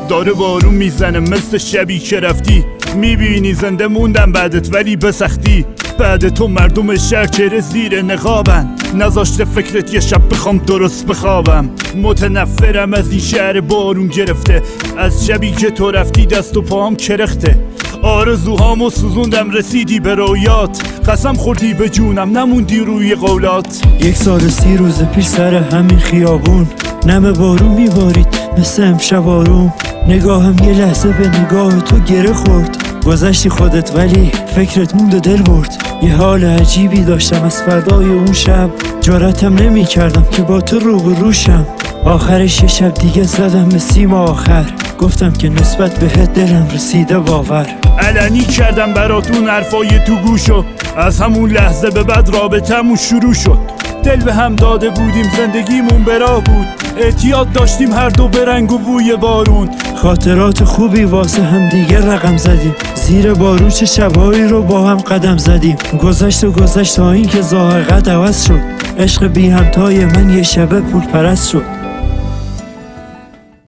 داره بارون میزنه مثل شبی که رفتی. میبینی زنده موندم بعدت ولی به سختی. بعد تو مردم شهر چهره زیر نقابن، نذاشته فکرت یه شب بخوام درست بخوابم. متنفرم از این شهر بارون گرفته، از شبی که تو رفتی دست و پاهم کرخته. آرزوهامو سوزوندم رسیدی به رویات، قسم خوردی به جونم نموندی روی قولات. 1 سال و 30 روز پیش سر همین خیابون نم بارون میبارید مثل امشب آروم. نگاهم یه لحظه به نگاه تو گره خورد، گذشتی خودت ولی فکرت موند و دل برد. یه حال عجیبی داشتم از فردای اون شب، جرأتم نمی کردم که با تو روشم. آخرش یه شب دیگه زدم به سیم آخر، گفتم که نسبت بهت دلم رسیده باور. علنی کردم براتون حرفای تو گوشو، از همون لحظه به بعد رابطمون شروع شد. دل به هم داده بودیم زندگیمون براه بود، اعتیاد داشتیم هر دو به رنگ و بوی بارون. خاطرات خوبی واسه هم دیگه رقم زدیم، زیر بارون چه شبایی رو با هم قدم زدیم. گذشت تا این که ذائقه‌ت عوض شد، عشق بی همتای من یه شب پول پرست شد.